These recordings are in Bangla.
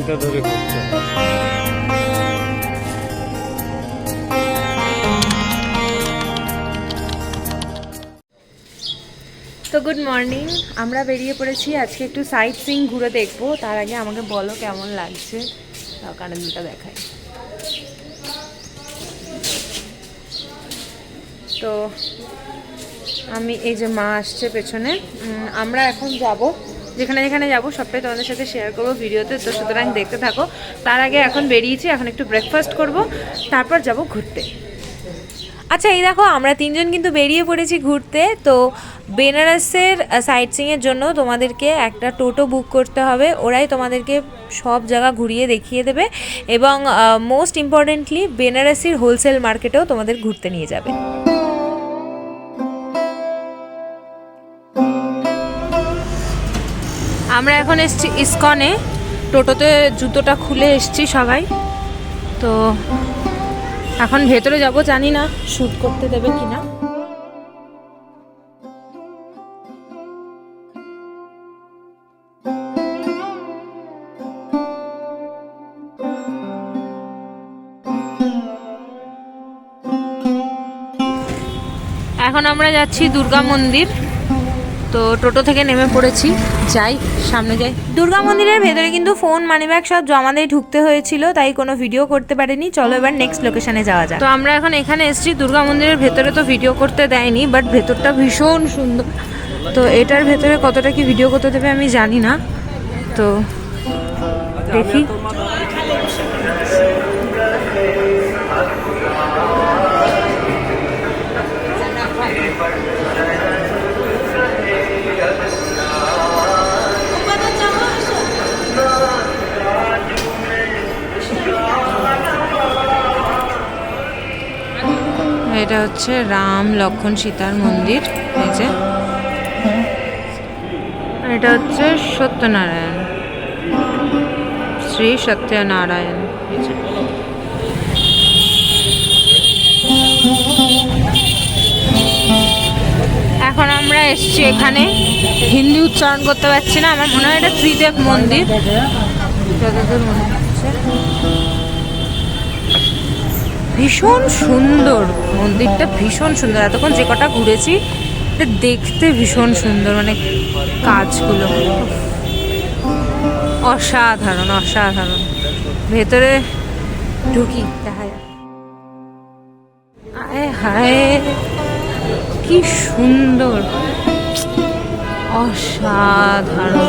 লাইনটা ধরে ঘুরতে হয়। তো গুড মর্নিং, আমরা বেরিয়ে পড়েছি আজকে একটু সাইট সিইং ঘুরে দেখবো। তার আগে আমাকে বলো কেমন লাগছে, কানে দুটো দেখায়। তো আমি এই যে মা আসছে পেছনে, আমরা এখন যাব যেখানে যেখানে যাবো সবটাই তোমাদের সাথে শেয়ার করবো ভিডিওতে, তো সুতরাং দেখতে থাকো। তার আগে এখন বেরিয়েছি, এখন একটু ব্রেকফাস্ট করব, তারপর যাব ঘুরতে। আচ্ছা, এই দেখো আমরা তিনজন কিন্তু বেরিয়ে পড়েছি ঘুরতে। তো বেনারসের সাইট সিইংয়ের জন্য তোমাদেরকে একটা টোটো বুক করতে হবে, ওরাই তোমাদেরকে সব জায়গা ঘুরিয়ে দেখিয়ে দেবে এবং মোস্ট ইম্পর্টেন্টলি বেনারসির হোলসেল মার্কেটেও তোমাদের ঘুরতে নিয়ে যাবে। আমরা এখন এসছি ইসকনে, টোটোতে জুতোটা খুলে এসছি সবাই। তো এখন ভেতরে যাব, জানি না শ্যুট করতে দেবে কিনা। এখন আমরা যাচ্ছি দুর্গা মন্দির। তো টোটো থেকে নেমে পড়েছি, যাই সামনে যাই। দুর্গা মন্দিরের ভেতরে কিন্তু ফোন মানিব্যাগ সব জমা দিয়ে ঢুকতে হয়েছিল, তাই কোনো ভিডিও করতে পারিনি। চলো এবার নেক্সট লোকেশনে যাওয়া যায়। তো আমরা এখন এখানে এসেছি দুর্গা মন্দিরের ভেতরে, তো ভিডিও করতে দেয়নি, বাট ভেতরটা ভীষণ সুন্দর। তো এটার ভেতরে কতটা কি ভিডিও করতে দেবে আমি জানি না, তো দেখি। এটা হচ্ছে রাম লক্ষ্মণ সীতার মন্দির, এই যে এটা হচ্ছে সত্যনারায়ণ, শ্রী সত্যনারায়ণ। এখন আমরা এসছি এখানে, হিন্দি উচ্চারণ করতে পারছি না, আমার মনে হয় এটা ত্রিদেব মন্দির যতদূর মনে হচ্ছে। ভীষণ সুন্দর মন্দিরটা, ভীষণ সুন্দর। এতক্ষণ যে কটা ঘুরেছি এটা দেখতে ভীষণ সুন্দর, মানে কাজগুলো অসাধারণ অসাধারণ। ভেতরে ঢুকি, দেখা যায়। আয় হায় কি সুন্দর, অসাধারণ।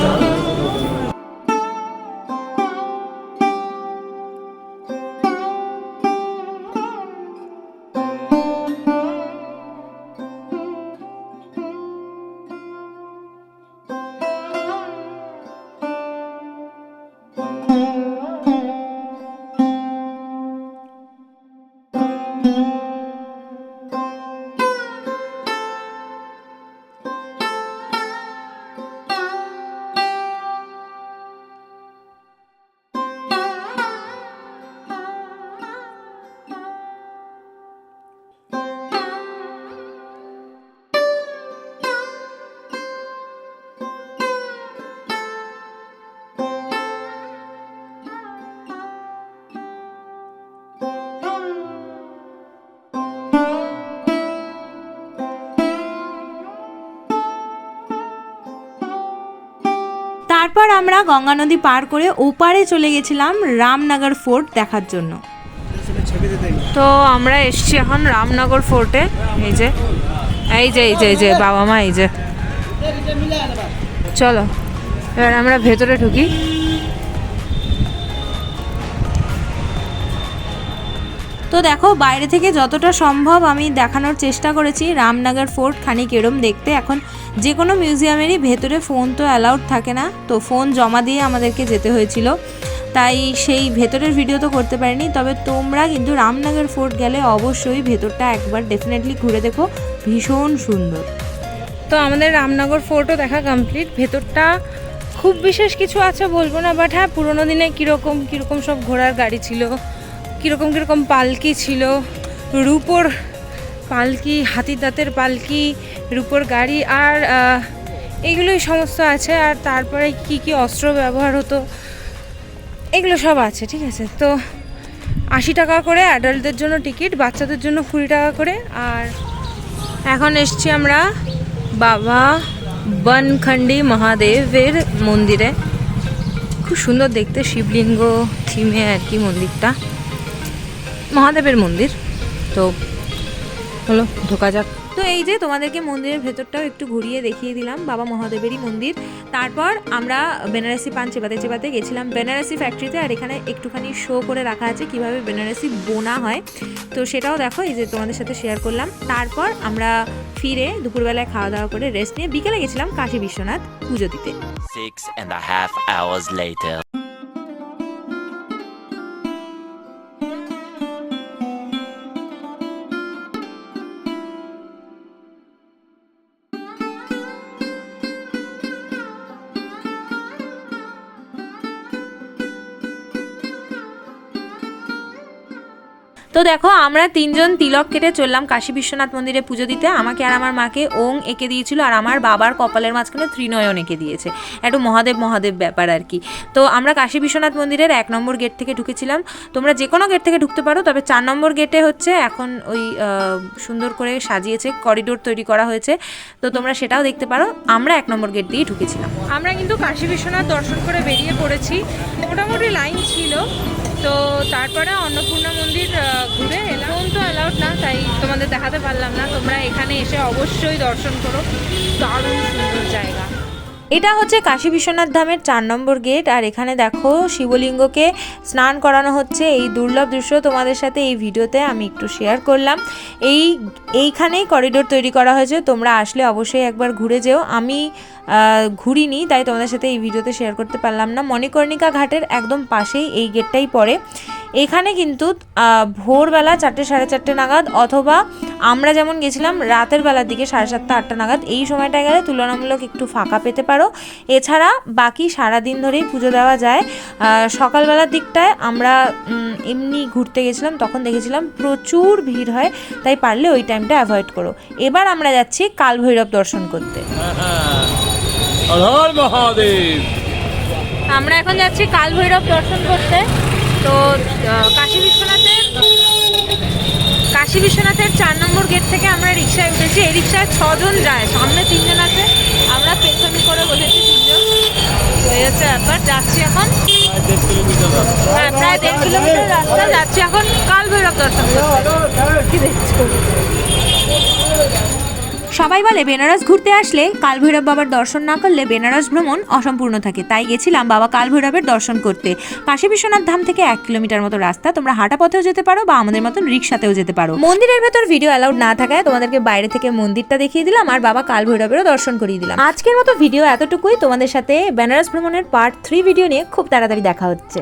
তারপর আমরা গঙ্গা নদী পার করে ওপারে চলে গেছিলাম রামনগর ফোর্ট দেখার জন্য। তো আমরা এসছি এখন রামনগর ফোর্টে, এই যে এই যে এই যে এই যে বাবা মা, এই যে। চলো এবার আমরা ভেতরে ঢুকি। তো দেখো বাইরে থেকে যতটা সম্ভব আমি দেখানোর চেষ্টা করেছি রামনগর ফোর্ট খানিক এরম দেখতে। এখন যে কোনো মিউজিয়ামেরই ভেতরে ফোন তো অ্যালাউড থাকে না, তো ফোন জমা দিয়ে আমাদেরকে যেতে হয়েছিল, তাই সেই ভেতরের ভিডিও তো করতে পারিনি। তবে তোমরা কিন্তু রামনগর ফোর্ট গেলে অবশ্যই ভেতরটা একবার ডেফিনেটলি ঘুরে দেখো, ভীষণ সুন্দর। তো আমাদের রামনগর ফোর্টও দেখা কমপ্লিট। ভেতরটা খুব বিশেষ কিছু আছে বলবো না, বাট হ্যাঁ পুরোনো দিনে কীরকম কীরকম সব ঘোড়ার গাড়ি ছিল, কীরকম কীরকম পালকি ছিল, রূপোর পালকি, হাতির দাঁতের পালকি, রূপোর গাড়ি, আর এইগুলোই সমস্ত আছে। আর তারপরে কি কি অস্ত্র ব্যবহার হতো এগুলো সব আছে, ঠিক আছে। তো 80 টাকা করে অ্যাডাল্টদের জন্য টিকিট, বাচ্চাদের জন্য 20 টাকা করে। আর এখন এসছি আমরা বাবা বনখণ্ডী মহাদেবের মন্দিরে। খুব সুন্দর দেখতে, শিবলিঙ্গ থিমে আর কি মন্দিরটা, মহাদেবের মন্দির। তো হলো ঢোকা যাক। তো এই যে তোমাদেরকে মন্দিরের ভেতরটাও একটু ঘুরিয়ে দেখিয়ে দিলাম, বাবা মহাদেবেরই মন্দির। তারপর আমরা বেনারসি পান চেপাতে চেপাতে গেছিলাম বেনারসি ফ্যাক্টরিতে। আর এখানে একটুখানি শো করে রাখা আছে কিভাবে বেনারসি বোনা হয়, তো সেটাও দেখো, এই যে তোমাদের সাথে শেয়ার করলাম। তারপর আমরা ফিরে দুপুরবেলায় খাওয়া দাওয়া করে রেস্ট নিয়ে বিকেলে গেছিলাম কাশী বিশ্বনাথ পুজো দিতে। 6.5 hours later. তো দেখো আমরা 3 জন তিলক কেটে চললাম কাশী বিশ্বনাথ মন্দিরে পুজো দিতে। আমাকে আর আমার মাকে ওং এঁকে দিয়েছিল, আর আমার বাবার কপালের মাঝখানে ত্রিনয়ন এঁকে দিয়েছে, একটু মহাদেব মহাদেব ব্যাপার আর কি। তো আমরা কাশী বিশ্বনাথ মন্দিরের 1 নম্বর গেট থেকে ঢুকেছিলাম। তোমরা যে কোনো গেট থেকে ঢুকতে পারো, তবে 4 নম্বর গেটে হচ্ছে এখন ওই সুন্দর করে সাজিয়েছে, করিডোর তৈরি করা হয়েছে, তো তোমরা সেটাও দেখতে পারো। আমরা 1 নম্বর গেট দিয়ে ঢুকেছিলাম। আমরা কিন্তু কাশী বিশ্বনাথ দর্শন করে বেরিয়ে পড়েছি, মোটামুটি লাইন ছিল। তো তারপরে অন্নপূর্ণা মন্দির ঘুরে এলাম। ফোন তো অ্যালাউড না, তাই তোমাদের দেখাতে পারলাম না। তোমরা এখানে এসে অবশ্যই দর্শন করো, দারুণ সুন্দর জায়গা। এটা হচ্ছে কাশী বিশ্বনাথ ধামের 4 নম্বর গেট। আর এখানে দেখো শিবলিঙ্গকে স্নান করানো হচ্ছে। এই দুর্লভ দৃশ্য তোমাদের সাথে এই ভিডিওতে আমি একটু শেয়ার করলাম। এইখানেই করিডোর তৈরি করা হয়েছে, তোমরা আসলে অবশ্যই একবার ঘুরে যেও। আমি ঘুরিনি, তাই তোমাদের সাথে এই ভিডিওতে শেয়ার করতে পারলাম না। মণিকর্ণিকা ঘাটের একদম পাশেই এই গেটটাই পড়ে। এখানে কিন্তু ভোরবেলা 4টে সাড়ে 4টে নাগাদ, অথবা আমরা যেমন গেছিলাম রাতের বেলার দিকে 7:30 8টা নাগাদ, এই সময়টা গেলে তুলনামূলক একটু ফাঁকা পেতে পারো। এছাড়া বাকি সারাদিন ধরেই পুজো দেওয়া যায়। সকালবেলার দিকটায় আমরা এমনি ঘুরতে গেছিলাম, তখন দেখেছিলাম প্রচুর ভিড় হয়, তাই পারলে ওই টাইমটা অ্যাভয়েড করো। এবার আমরা যাচ্ছি কালভৈরব দর্শন করতে। আমরা এখন যাচ্ছি কালভৈরব দর্শন করতে। তো কাশী বিশ্বনাথের 4 নম্বর গেট থেকে আমরা রিক্সায় উঠেছি। এই রিক্সায় 6 জন যায়, সামনে 3 জন আছে, আমরা পেছনে করে বসেছি 3 জন। এই হচ্ছে ব্যাপার। যাচ্ছি এখন প্রায় 1.5 কিলোমিটার রাস্তা, যাচ্ছি এখন কালভৈরব দর্শন করতে। সবাই বলে বেনারস ঘুরতে আসলে কালভৈরব বাবার দর্শন না করলে বেনারস ভ্রমণ অসম্পূর্ণ থাকে, তাই গেছিলাম বাবা কালভৈরবের দর্শন করতে। কাশী বিশ্বনাথ ধাম থেকে 1 কিলোমিটার মতো রাস্তা, তোমরা হাঁটা পথেও যেতে পারো বা আমাদের মতন রিক্সাতেও যেতে পারো। মন্দিরের ভেতর ভিডিও অ্যালাউড না থাকায় তোমাদেরকে বাইরে থেকে মন্দিরটা দেখিয়ে দিলাম আর বাবা কালভৈরবেরও দর্শন করিয়ে দিলাম। আজকের মতো ভিডিও এতটুকুই। তোমাদের সাথে বেনারস ভ্রমণের পার্ট 3 ভিডিও নিয়ে খুব তাড়াতাড়ি দেখা হচ্ছে।